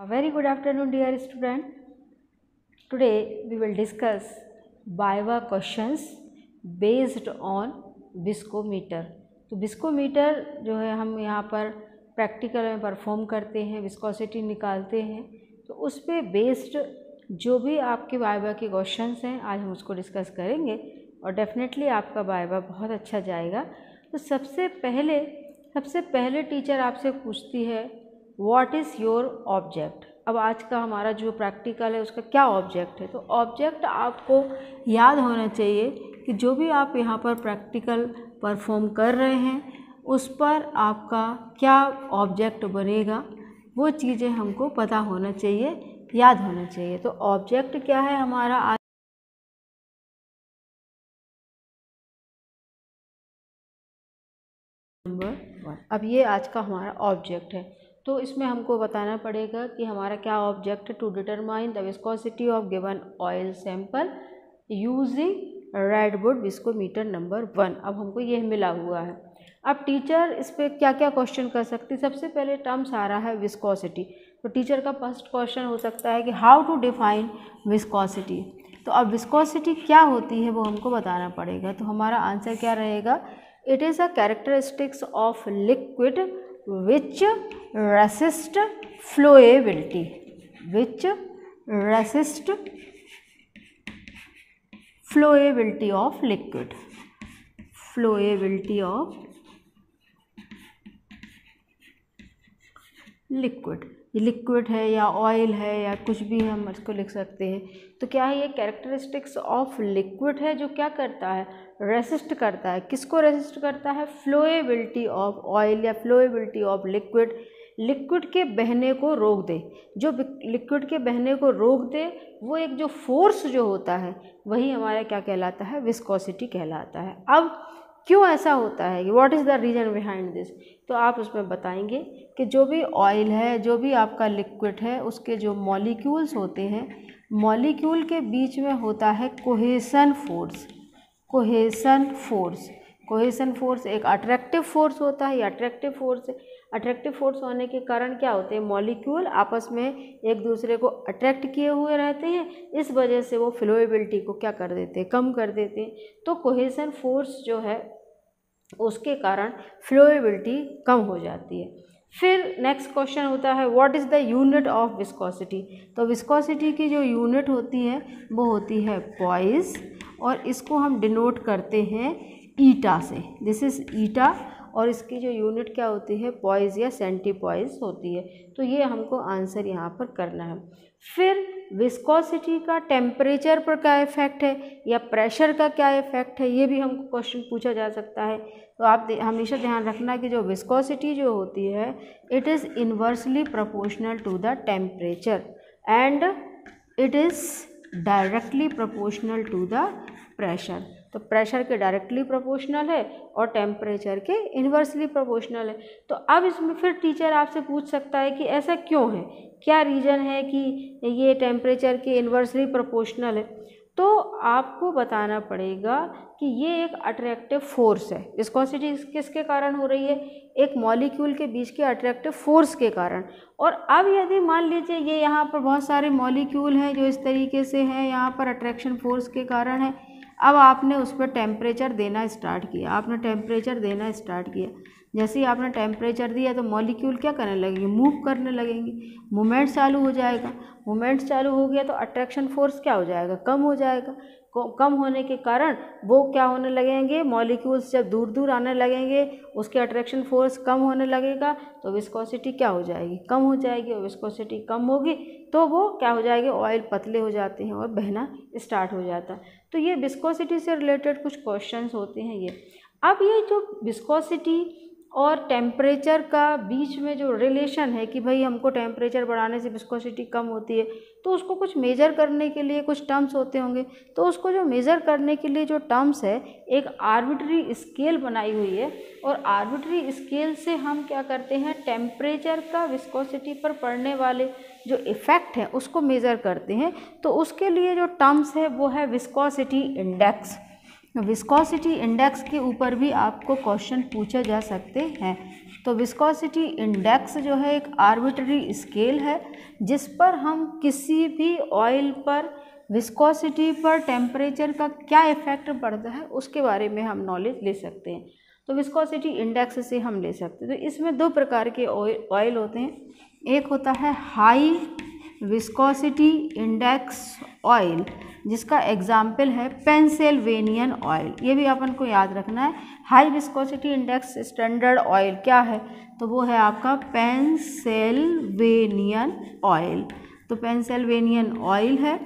Very good afternoon, dear student. Today we will discuss Viva questions based on viscometer. तो viscometer जो है हम यहाँ पर प्रैक्टिकल में परफॉर्म करते हैं, विस्कोसिटी निकालते हैं। तो उस पे बेस्ड जो भी आपके वाइवा के क्वेश्चंस हैं आज हम उसको डिस्कस करेंगे और डेफिनेटली आपका वाइवा बहुत अच्छा जाएगा। तो सबसे पहले टीचर आपसे पूछती है व्हाट इज़ योर ऑब्जेक्ट। अब आज का हमारा जो प्रैक्टिकल है उसका क्या ऑब्जेक्ट है। तो ऑब्जेक्ट आपको याद होना चाहिए कि जो भी आप यहाँ पर प्रैक्टिकल परफॉर्म कर रहे हैं उस पर आपका क्या ऑब्जेक्ट बनेगा, वो चीज़ें हमको पता होना चाहिए, याद होना चाहिए। तो ऑब्जेक्ट क्या है हमारा आज नंबर 1। अब ये आज का हमारा ऑब्जेक्ट है। तो इसमें हमको बताना पड़ेगा कि हमारा क्या ऑब्जेक्ट है। To determine the viscosity of given oil sample using Redwood viscometer number 1। अब हमको ये मिला हुआ है। अब टीचर इस पर क्या क्या क्वेश्चन कर सकती है। सबसे पहले टर्म्स आ रहा है विस्कोसिटी। तो टीचर का फर्स्ट क्वेश्चन हो सकता है कि हाउ टू डिफाइन विस्कोसिटी। तो अब विस्कोसिटी क्या होती है वो हमको बताना पड़ेगा। तो हमारा आंसर क्या रहेगा, it is a characteristics of liquid which resist flowability, which resist flowability of liquid, flowability of liquid। ये लिक्विड है या ऑयल है या कुछ भी हम इसको लिख सकते हैं। तो क्या है, ये कैरेक्टरिस्टिक्स ऑफ लिक्विड है जो क्या करता है, रेसिस्ट करता है। किसको रेसिस्ट करता है, फ्लोएबिलिटी ऑफ ऑयल या फ्लोएबिलिटी ऑफ लिक्विड। लिक्विड के बहने को रोक दे। जो लिक्विड के बहने को रोक दे वो एक जो फोर्स जो होता है वही हमारा क्या कहलाता है, विस्कोसिटी कहलाता है। अब क्यों ऐसा होता है, what is the reason behind this. तो आप उसमें बताएंगे कि जो भी ऑयल है, जो भी आपका लिक्विड है, उसके जो मॉलिक्यूल्स होते हैं, मॉलिक्यूल के बीच में होता है कोहेसन फोर्स। कोहेसन फोर्स एक अट्रैक्टिव फोर्स होता है। ये अट्रैक्टिव फोर्स है। अट्रैक्टिव फोर्स होने के कारण क्या होते हैं, मॉलिक्यूल आपस में एक दूसरे को अट्रैक्ट किए हुए रहते हैं। इस वजह से वो फ्लोएबिलिटी को क्या कर देते हैं, कम कर देते हैं। तो कोहेसन फोर्स जो है उसके कारण फ्लोएबिलिटी कम हो जाती है। फिर नेक्स्ट क्वेश्चन होता है what is the unit of viscosity. तो विस्कोसिटी की जो यूनिट होती है वो होती है पॉइस, और इसको हम डिनोट करते हैं ईटा से। दिस इज़ ईटा, और इसकी जो यूनिट क्या होती है, पॉइस या सेंटीपॉइस होती है। तो ये हमको आंसर यहाँ पर करना है। फिर विस्कोसिटी का टेम्परेचर पर क्या इफ़ेक्ट है या प्रेशर का क्या इफ़ेक्ट है, ये भी हमको क्वेश्चन पूछा जा सकता है। तो आप हमेशा ध्यान रखना कि जो विस्कोसिटी जो होती है it is inversely proportional to the temperature and it is directly proportional to the pressure. तो प्रेशर के डायरेक्टली प्रोपोर्शनल है और टेम्परेचर के इन्वर्सली प्रोपोर्शनल है। तो अब इसमें फिर टीचर आपसे पूछ सकता है कि ऐसा क्यों है, क्या रीज़न है कि ये टेम्परेचर के इन्वर्सली प्रोपोर्शनल है। तो आपको बताना पड़ेगा कि ये एक अट्रैक्टिव फोर्स है। विस्कोसिटी किसके कारण हो रही है, एक मॉलिक्यूल के बीच के अट्रैक्टिव फोर्स के कारण। और अब यदि मान लीजिए ये यहाँ पर बहुत सारे मॉलिक्यूल हैं जो इस तरीके से हैं, यहाँ पर अट्रैक्शन फोर्स के कारण है। अब आपने उस पर टेम्परेचर देना स्टार्ट किया, जैसे ही आपने टेम्परेचर दिया तो मॉलिक्यूल क्या करने लगेंगे, मूव करने लगेंगे, मूवमेंट चालू हो जाएगा। मूवमेंट चालू हो गया तो अट्रैक्शन फोर्स क्या हो जाएगा, कम हो जाएगा। कम होने के कारण वो क्या होने लगेंगे, मॉलिक्यूल्स जब दूर दूर आने लगेंगे उसके अट्रैक्शन फोर्स कम होने लगेगा तो विस्कोसिटी क्या हो जाएगी, कम हो जाएगी। और विस्कोसिटी कम होगी तो वो क्या हो जाएगी, ऑयल पतले हो जाते हैं और बहना स्टार्ट हो जाता है। तो ये विस्कोसिटी से रिलेटेड कुछ क्वेश्चंस होते हैं ये। अब ये जो विस्कोसिटी और टेम्परेचर का बीच में जो रिलेशन है कि भाई हमको टेम्परेचर बढ़ाने से विस्कोसिटी कम होती है, तो उसको कुछ मेज़र करने के लिए कुछ टर्म्स होते होंगे। तो उसको जो मेज़र करने के लिए जो टर्म्स है, एक आर्बिट्री स्केल बनाई हुई है, और आर्बिट्री स्केल से हम क्या करते हैं, टेम्परेचर का विस्कोसिटी पर पड़ने वाले जो इफ़ेक्ट है उसको मेज़र करते हैं। तो उसके लिए जो टर्म्स है वो है विस्कोसिटी इंडेक्स। विस्कोसिटी इंडेक्स के ऊपर भी आपको क्वेश्चन पूछे जा सकते हैं। तो विस्कोसिटी इंडेक्स जो है एक आर्बिट्ररी स्केल है जिस पर हम किसी भी ऑयल पर विस्कोसिटी पर टेम्परेचर का क्या इफेक्ट पड़ता है उसके बारे में हम नॉलेज ले सकते हैं। तो विस्कोसिटी इंडेक्स से हम ले सकते हैं। तो इसमें दो प्रकार के ऑयल होते हैं, एक होता है हाई विस्कोसिटी इंडेक्स ऑयल जिसका एग्जाम्पल है पेंसिल्वेनियन ऑयल। ये भी अपन को याद रखना है। High viscosity index standard oil क्या है, तो वो है आपका पेंसिल्वेनियन ऑयल। तो पेंसिल्वेनियन ऑयल है।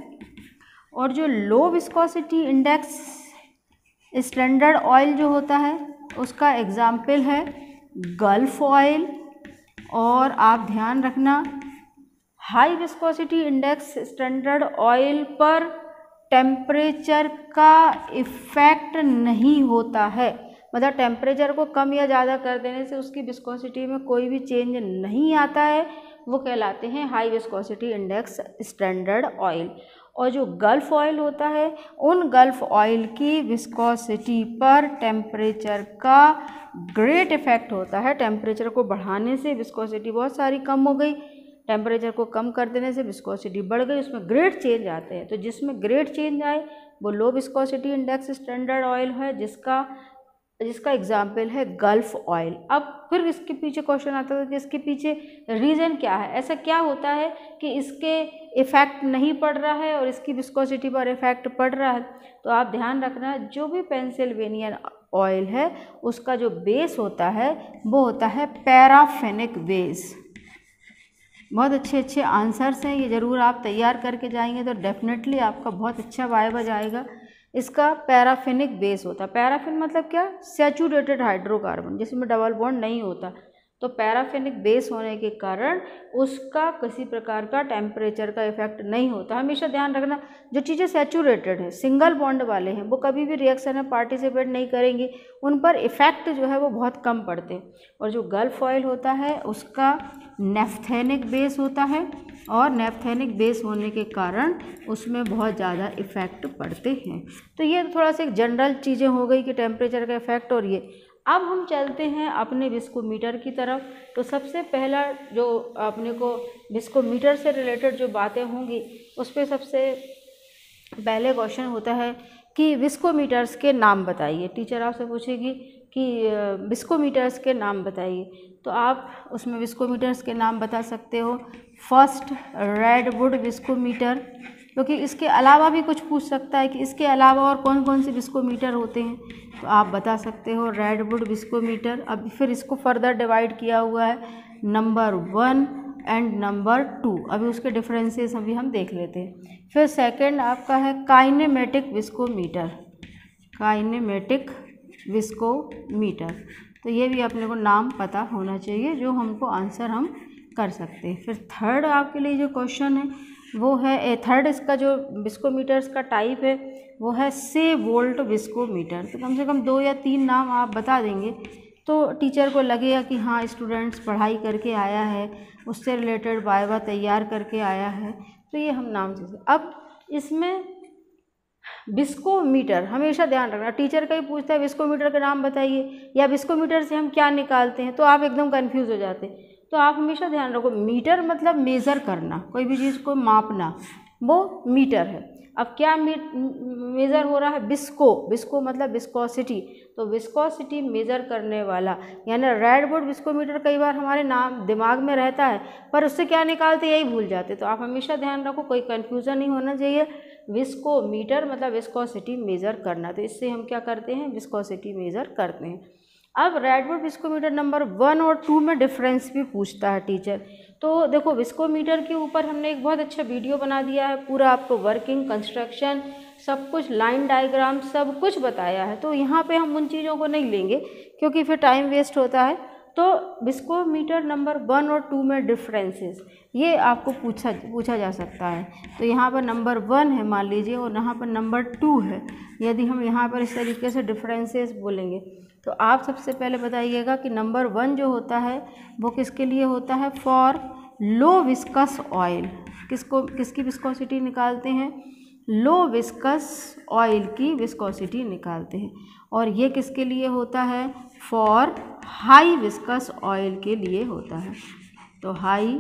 और जो low viscosity index standard oil जो होता है उसका एग्जाम्पल है गल्फ ऑयल। और आप ध्यान रखना, high viscosity index standard oil पर टेम्परेचर का इफ़ेक्ट नहीं होता है, मतलब टेम्परेचर को कम या ज़्यादा कर देने से उसकी विस्कोसिटी में कोई भी चेंज नहीं आता है, वो कहलाते हैं high viscosity index standard oil. और जो गल्फ ऑयल होता है उन गल्फ ऑयल की विस्कोसिटी पर टेम्परेचर का ग्रेट इफेक्ट होता है। टेम्परेचर को बढ़ाने से विस्कोसिटी बहुत सारी कम हो गई, टेम्परेचर को कम कर देने से विस्कोसिटी बढ़ गई, उसमें ग्रेट चेंज आते हैं। तो जिसमें ग्रेट चेंज आए वो low viscosity index standard oil है जिसका एग्जाम्पल है गल्फ ऑयल। अब फिर इसके पीछे क्वेश्चन आता है कि इसके पीछे रीज़न क्या है, ऐसा क्या होता है कि इसके इफ़ेक्ट नहीं पड़ रहा है और इसकी विस्कोसिटी पर इफ़ेक्ट पड़ रहा है। तो आप ध्यान रखना, जो भी पेंसिल्वेनियन ऑयल है उसका जो बेस होता है वो होता है पैराफेनिक बेस। बहुत अच्छे आंसर्स हैं, ये ज़रूर आप तैयार करके जाएंगे तो डेफिनेटली आपका बहुत अच्छा वाइवा जाएगा। इसका पैराफिनिक बेस होता है। पैराफिन मतलब क्या, सैचुरेटेड हाइड्रोकार्बन जिसमें डबल बॉन्ड नहीं होता। तो पैराफिनिक बेस होने के कारण उसका किसी प्रकार का टेम्परेचर का इफेक्ट नहीं होता। हमेशा ध्यान रखना, जो चीज़ें सैचुरेटेड है, सिंगल बॉन्ड वाले हैं, वो कभी भी रिएक्शन में पार्टिसिपेट नहीं करेंगी, उन पर इफेक्ट जो है वो बहुत कम पड़ते हैं। और जो गल्फ ऑयल होता है उसका नेफ्थेनिक बेस होता है और नेफ्थेनिक बेस होने के कारण उसमें बहुत ज़्यादा इफ़ेक्ट पड़ते हैं। तो ये थोड़ा सा एक जनरल चीज़ें हो गई कि टेम्परेचर का इफेक्ट। और ये अब हम चलते हैं अपने विस्कोमीटर की तरफ। तो सबसे पहला जो अपने को विस्कोमीटर से रिलेटेड जो बातें होंगी उस पर सबसे पहले क्वेश्चन होता है कि विस्कोमीटर्स के नाम बताइए। टीचर आपसे पूछेगी कि विस्कोमीटर्स के नाम बताइए, तो आप उसमें विस्कोमीटर्स के नाम बता सकते हो। फर्स्ट रेडवुड विस्कोमीटर, क्योंकि इसके अलावा भी कुछ पूछ सकता है कि इसके अलावा और कौन कौन से विस्कोमीटर होते हैं, तो आप बता सकते हो रेडवुड विस्कोमीटर। अब फिर इसको फर्दर डिवाइड किया हुआ है नंबर 1 एंड नंबर 2। अभी उसके डिफरेंसेस अभी हम देख लेते हैं। फिर सेकंड आपका है काइनेमेटिक विस्कोमीटर, काइनेमेटिक विस्कोमीटर। तो ये भी अपने को नाम पता होना चाहिए जो हमको आंसर हम कर सकते हैं। फिर थर्ड आपके लिए जो क्वेश्चन है वो है थर्ड इसका जो विस्कोमीटर्स का टाइप है वो है से वोल्ट विस्कोमीटर। तो कम से कम 2 या 3 नाम आप बता देंगे तो टीचर को लगेगा कि हाँ स्टूडेंट्स पढ़ाई करके आया है, उससे रिलेटेड वाइवा तैयार करके आया है। तो ये हम नाम से। अब इसमें विस्कोमीटर हमेशा ध्यान रखना, टीचर का ही पूछता है विस्कोमीटर का नाम बताइए या विस्कोमीटर से हम क्या निकालते हैं, तो आप एकदम कंफ्यूज हो जाते हैं। तो आप हमेशा ध्यान रखो, मीटर मतलब मेज़र करना, कोई भी चीज़ को मापना, वो मीटर है। अब क्या मेज़र हो रहा है, विस्को मतलब विस्कोसिटी, तो विस्कोसिटी मेज़र करने वाला यानी रेडवुड विस्कोमीटर कई बार हमारे नाम दिमाग में रहता है पर उससे क्या निकालते यही भूल जाते। तो आप हमेशा ध्यान रखो, कोई कन्फ्यूज़न नहीं होना चाहिए। विस्कोमीटर मतलब विस्कोसिटी मेज़र करना, तो इससे हम क्या करते हैं, विस्कोसिटी मेज़र करते हैं। अब रेडवुड विस्कोमीटर नंबर 1 और 2 में डिफरेंस भी पूछता है टीचर। तो देखो विस्कोमीटर के ऊपर हमने एक बहुत अच्छा वीडियो बना दिया है, पूरा आपको वर्किंग, कंस्ट्रक्शन, सब कुछ, लाइन डायग्राम सब कुछ बताया है। तो यहाँ पे हम उन चीज़ों को नहीं लेंगे क्योंकि फिर टाइम वेस्ट होता है। तो विस्कोमीटर नंबर 1 और 2 में डिफरेंसेस ये आपको पूछा जा सकता है। तो यहाँ पर नंबर 1 है मान लीजिए और यहाँ पर नंबर 2 है। यदि हम यहाँ पर इस तरीके से डिफरेंसेस बोलेंगे तो आप सबसे पहले बताइएगा कि नंबर 1 जो होता है वो किसके लिए होता है, फॉर लो विस्कस ऑयल। किसकी विस्कोसिटी निकालते हैं, लो विस्कस ऑयल की विस्कोसिटी निकालते हैं, और ये किसके लिए होता है? फॉर हाई विस्कस ऑयल के लिए होता है। तो हाई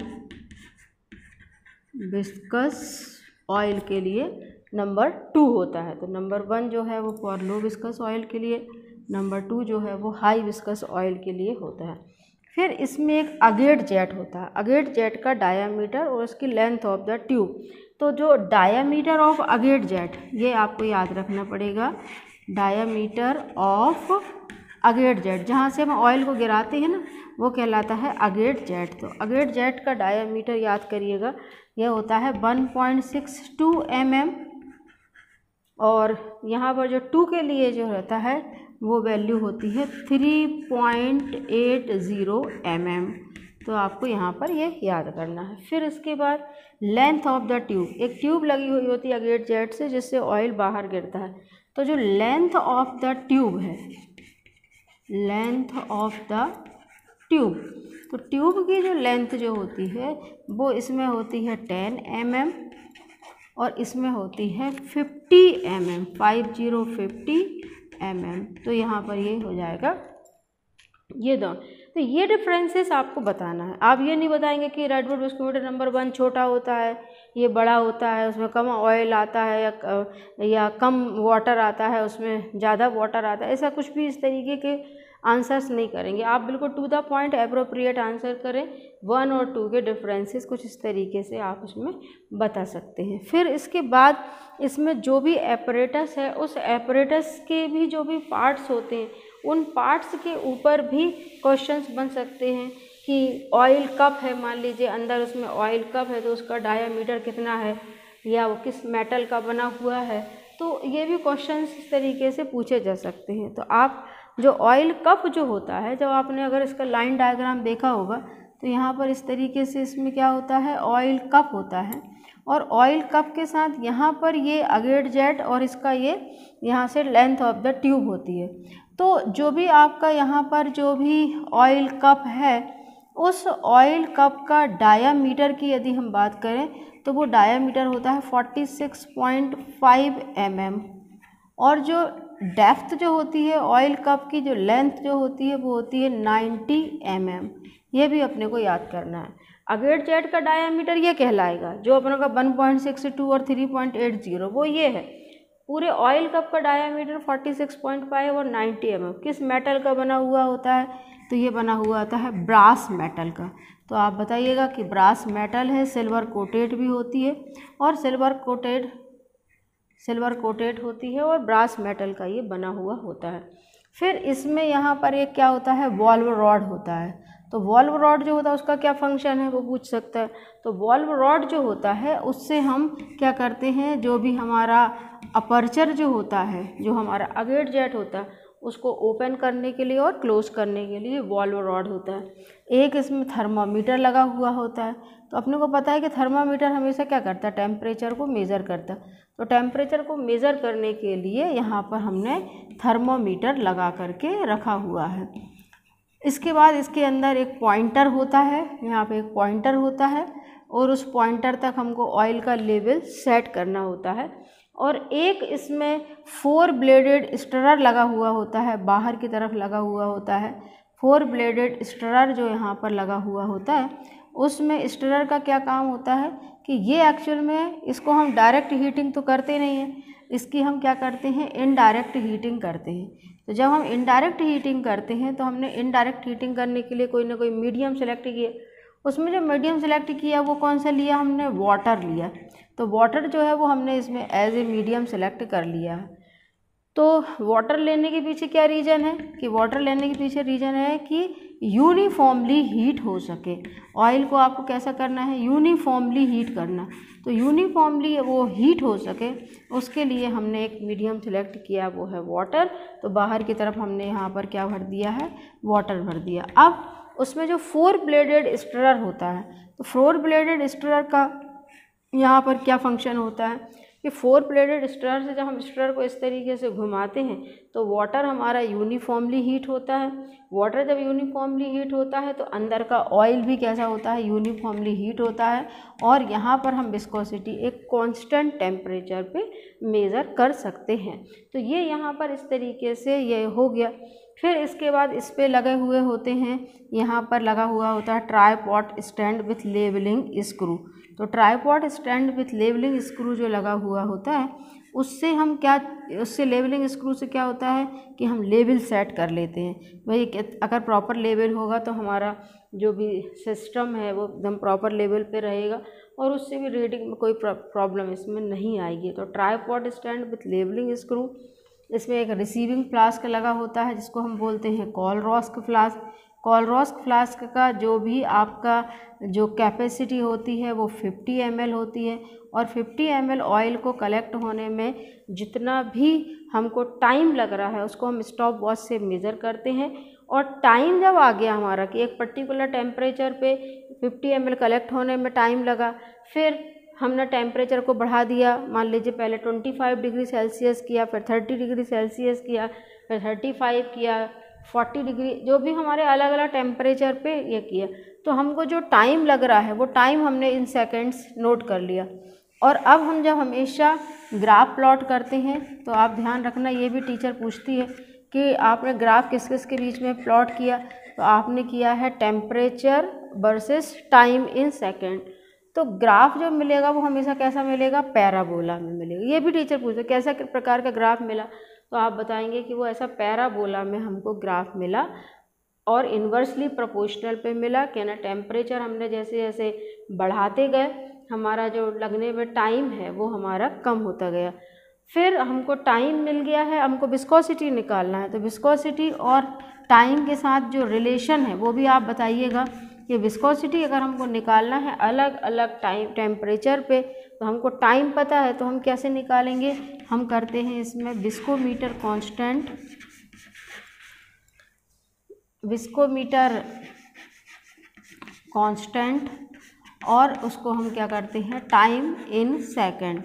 विस्कस ऑयल के लिए नंबर 2 होता है। तो नंबर 1 जो है वो फॉर लो विस्कस ऑयल के लिए, नंबर 2 जो है वो हाई विस्कस ऑयल के लिए होता है। फिर इसमें एक अगेट जेट होता है। अगेट जेट का डायामीटर और उसकी लेंथ ऑफ द ट्यूब। तो जो डायामीटर ऑफ अगेट जेट, ये आपको याद रखना पड़ेगा, डायामीटर ऑफ अगेट जेट, जहाँ से हम ऑयल को गिराते हैं ना, वो कहलाता है अगेट जेट। तो अगेट जेट का डायामीटर याद करिएगा, यह होता है 1.62 mm, और यहाँ पर जो 2 के लिए जो रहता है वो वैल्यू होती है 3.80 mm। तो आपको यहाँ पर ये याद करना है। फिर इसके बाद लेंथ ऑफ द ट्यूब, एक ट्यूब लगी हुई होती है अगेट जेट से जिससे ऑयल बाहर गिरता है। तो जो लेंथ ऑफ द ट्यूब है, लेंथ ऑफ द ट्यूब, तो ट्यूब की जो लेंथ जो होती है वो इसमें होती है 10 mm और इसमें होती है 50 mm, 50 mm। तो यहाँ पर ये हो जाएगा ये दोनों। तो ये डिफरेंसेस आपको बताना है। आप ये नहीं बताएंगे कि रेडवुड विस्कोमीटर नंबर 1 छोटा होता है, ये बड़ा होता है, उसमें कम ऑयल आता है या कम वाटर आता है, उसमें ज़्यादा वाटर आता है। ऐसा कुछ भी इस तरीके के आंसर्स नहीं करेंगे। आप बिल्कुल to the point appropriate answer करें। 1 और 2 के डिफरेंसेस कुछ इस तरीके से आप उसमें बता सकते हैं। फिर इसके बाद इसमें जो भी एपरेटस है, उस एपरेटस के भी जो भी पार्ट्स होते हैं, उन पार्ट्स के ऊपर भी क्वेश्चंस बन सकते हैं कि ऑयल कप है, मान लीजिए अंदर उसमें ऑयल कप है तो उसका डायामीटर कितना है, या वो किस मेटल का बना हुआ है। तो ये भी क्वेश्चंस इस तरीके से पूछे जा सकते हैं। तो आप जो ऑयल कप जो होता है, जब आपने अगर इसका लाइन डायग्राम देखा होगा तो यहाँ पर इस तरीके से इसमें क्या होता है, ऑयल कप होता है, और ऑयल कप के साथ यहाँ पर ये अगेट जेट और इसका ये यहाँ से लेंथ ऑफ द ट्यूब होती है। तो जो भी आपका यहाँ पर जो भी ऑयल कप है, उस ऑयल कप का डायामीटर की यदि हम बात करें तो वो डायामीटर होता है 46.5 mm, और जो डेप्थ जो होती है ऑयल कप की, जो लेंथ जो होती है वो होती है 90 mm। ये भी अपने को याद करना है। अगेट जेट का डायामीटर ये कहलाएगा, जो अपने का 1.62 और 3.80 वो ये है। पूरे ऑयल कप का डायामीटर 46.5 और 90 mm किस मेटल का बना हुआ होता है? तो ये बना हुआ होता है ब्रास मेटल का। तो आप बताइएगा कि ब्रास मेटल है, सिल्वर कोटेड भी होती है, और सिल्वर कोटेड होती है, और ब्रास मेटल का ये बना हुआ होता है। फिर इसमें यहाँ पर एक क्या होता है, वॉल्व रॉड होता है। तो वॉल्व रॉड जो होता है उसका क्या फंक्शन है वो पूछ सकता है। तो वॉल्व रॉड जो होता है उससे हम क्या करते हैं, जो भी हमारा अपर्चर जो होता है, जो हमारा अगेट जेट होता है, उसको ओपन करने के लिए और क्लोज करने के लिए वॉल्व रॉड होता है। एक इसमें थर्मामीटर लगा हुआ होता है। तो अपने को पता है कि थर्मामीटर हमेशा क्या करता है, टेम्परेचर को मेज़र करता है। तो टेम्परेचर को मेज़र करने के लिए यहाँ पर हमने थर्मामीटर लगा करके रखा हुआ है। इसके बाद इसके अंदर एक पॉइंटर होता है, यहाँ पे एक पॉइंटर होता है, और उस पॉइंटर तक हमको ऑयल का लेवल सेट करना होता है। और एक इसमें 4 ब्लेडेड स्टरर लगा हुआ होता है, बाहर की तरफ लगा हुआ होता है। 4 ब्लेडेड स्टरर जो यहाँ पर लगा हुआ होता है, उसमें स्टरर का क्या काम होता है कि ये एक्चुअल में इसको हम डायरेक्ट हीटिंग तो करते नहीं हैं, इसकी हम क्या करते हैं, इनडायरेक्ट हीटिंग करते हैं। तो जब हम इनडायरेक्ट हीटिंग करते हैं तो हमने इनडायरेक्ट हीटिंग करने के लिए कोई ना कोई मीडियम सेलेक्ट किया। उसमें जो मीडियम सेलेक्ट किया वो कौन सा लिया हमने, वाटर लिया। तो वाटर जो है वो हमने इसमें एज ए मीडियम सेलेक्ट कर लिया है। तो वाटर लेने के पीछे क्या रीज़न है कि वाटर लेने के पीछे रीज़न है कि यूनिफॉर्मली हीट हो सके। ऑयल को आपको कैसा करना है, यूनिफॉर्मली हीट करना। तो यूनिफॉर्मली वो हीट हो सके उसके लिए हमने एक मीडियम सेलेक्ट किया, वो है वाटर। तो बाहर की तरफ हमने यहाँ पर क्या भर दिया है, वाटर भर दिया। अब उसमें जो 4 ब्लेडेड स्टरर होता है, तो 4 ब्लेडेड स्टरर का यहाँ पर क्या फंक्शन होता है कि 4 प्लेटेड स्टर से जब हम स्टर को इस तरीके से घुमाते हैं तो वाटर हमारा यूनिफॉर्मली हीट होता है। वाटर जब यूनिफॉर्मली हीट होता है तो अंदर का ऑयल भी कैसा होता है, यूनिफॉर्मली हीट होता है। और यहाँ पर हम विस्कोसिटी एक कांस्टेंट टेम्परेचर पे मेज़र कर सकते हैं। तो ये यहाँ पर इस तरीके से ये हो गया। फिर इसके बाद इस पे लगे हुए होते हैं, यहाँ पर लगा हुआ होता है tripod stand with levelling screw. तो tripod stand with levelling screw जो लगा हुआ होता है उससे हम क्या, उससे लेवलिंग स्क्रू से क्या होता है कि हम लेवल सेट कर लेते हैं। भाई अगर प्रॉपर लेवल होगा तो हमारा जो भी सिस्टम है वो एकदम प्रॉपर लेवल पे रहेगा और उससे भी रीडिंग में कोई प्रॉब्लम इसमें नहीं आएगी। तो tripod stand with levelling screw, इसमें एक रिसीविंग फ्लास्क लगा होता है जिसको हम बोलते हैं कॉलरॉस्क फ्लास्क। कॉलरॉस्क फ्लास्क का जो भी आपका जो कैपेसिटी होती है वो 50 ml होती है और 50 ml ऑयल को कलेक्ट होने में जितना भी हमको टाइम लग रहा है उसको हम स्टॉप वॉच से मेज़र करते हैं। और टाइम जब आ गया हमारा कि एक पर्टिकुलर टेम्परेचर पे 50 ml कलेक्ट होने में टाइम लगा, फिर हमने टेम्परेचर को बढ़ा दिया, मान लीजिए पहले 25 डिग्री सेल्सियस किया, फिर 30 डिग्री सेल्सियस किया, फिर 35 किया, 40 डिग्री, जो भी हमारे अलग अलग टेम्परेचर पे ये किया। तो हमको जो टाइम लग रहा है वो टाइम हमने इन सेकंड्स नोट कर लिया। और अब हम जब हमेशा ग्राफ प्लॉट करते हैं तो आप ध्यान रखना, ये भी टीचर पूछती है कि आपने ग्राफ किस किस के बीच में प्लॉट किया, तो आपने किया है temperature versus time in second. तो ग्राफ जो मिलेगा वो हमेशा कैसा मिलेगा, पैराबोला में मिलेगा। ये भी टीचर पूछते कैसा प्रकार का ग्राफ मिला, तो आप बताएंगे कि वो ऐसा पैराबोला में हमको ग्राफ मिला और इन्वर्सली प्रोपोर्शनल पे मिला। कहना टेम्परेचर हमने जैसे जैसे बढ़ाते गए हमारा जो लगने में टाइम है वो हमारा कम होता गया। फिर हमको टाइम मिल गया है, हमको विस्कोसिटी निकालना है। तो विस्कोसिटी और टाइम के साथ जो रिलेशन है वो भी आप बताइएगा कि विस्कोसिटी अगर हमको निकालना है अलग अलग टाइम टेम्परेचर पे, तो हमको टाइम पता है तो हम कैसे निकालेंगे, हम करते हैं इसमें विस्कोमीटर कांस्टेंट और उसको हम क्या करते हैं टाइम इन सेकंड।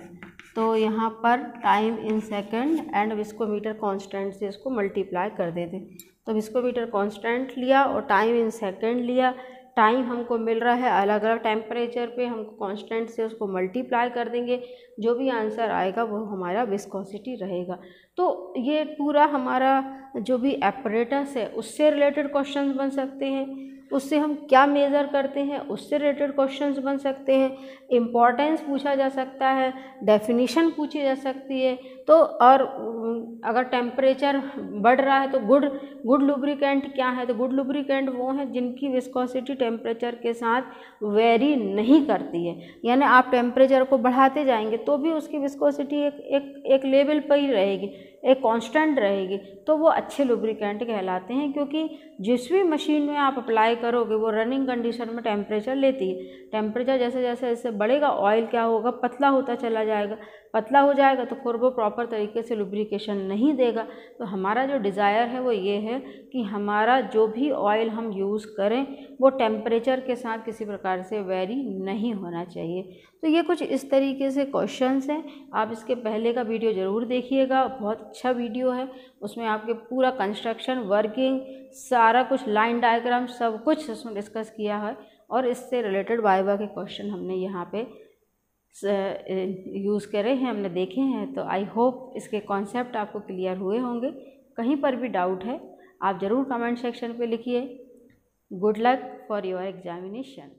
तो यहाँ पर time in second and viscometer constant से इसको मल्टीप्लाई कर देते। तो विस्कोमीटर कांस्टेंट लिया और टाइम इन सेकंड लिया। टाइम हमको मिल रहा है अलग अलग टेम्परेचर पे, हमको कांस्टेंट से उसको मल्टीप्लाई कर देंगे, जो भी आंसर आएगा वो हमारा विस्कोसिटी रहेगा। तो ये पूरा हमारा जो भी एपरेटस है उससे रिलेटेड क्वेश्चंस बन सकते हैं, उससे हम क्या मेज़र करते हैं उससे रिलेटेड क्वेश्चंस बन सकते हैं, इम्पॉर्टेंस पूछा जा सकता है, डेफिनेशन पूछी जा सकती है। तो और अगर टेम्परेचर बढ़ रहा है तो गुड लुब्रिकेंट क्या है, तो गुड लुब्रिकेंट वो हैं जिनकी विस्कोसिटी टेम्परेचर के साथ वेरी नहीं करती है। यानी आप टेम्परेचर को बढ़ाते जाएंगे तो भी उसकी विस्कोसिटी एक लेवल पर ही रहेगी, एक कांस्टेंट रहेगी, तो वो अच्छे लुब्रिकेंट कहलाते हैं। क्योंकि जिस भी मशीन में आप अप्लाई करोगे वो रनिंग कंडीशन में टेम्परेचर लेती है। टेम्परेचर जैसे जैसे जैसे बढ़ेगा ऑयल क्या होगा, पतला होता चला जाएगा, पतला हो जाएगा तो फिर वो प्रॉपर तरीके से लुब्रिकेशन नहीं देगा। तो हमारा जो डिज़ायर है वो ये है कि हमारा जो भी ऑयल हम यूज़ करें वो टेम्परेचर के साथ किसी प्रकार से वेरी नहीं होना चाहिए। तो ये कुछ इस तरीके से क्वेश्चंस हैं। आप इसके पहले का वीडियो ज़रूर देखिएगा, बहुत अच्छा वीडियो है। उसमें आपके पूरा कंस्ट्रक्शन, वर्किंग, सारा कुछ, लाइन डायग्राम, सब कुछ उसमें डिस्कस किया है और इससे रिलेटेड वाइवा के क्वेश्चन हमने यहाँ पे यूज़ करे हैं, हमने देखे हैं। तो आई होप इसके कॉन्सेप्ट आपको क्लियर हुए होंगे। कहीं पर भी डाउट है आप ज़रूर कमेंट सेक्शन पे लिखिए। Good luck for your examination.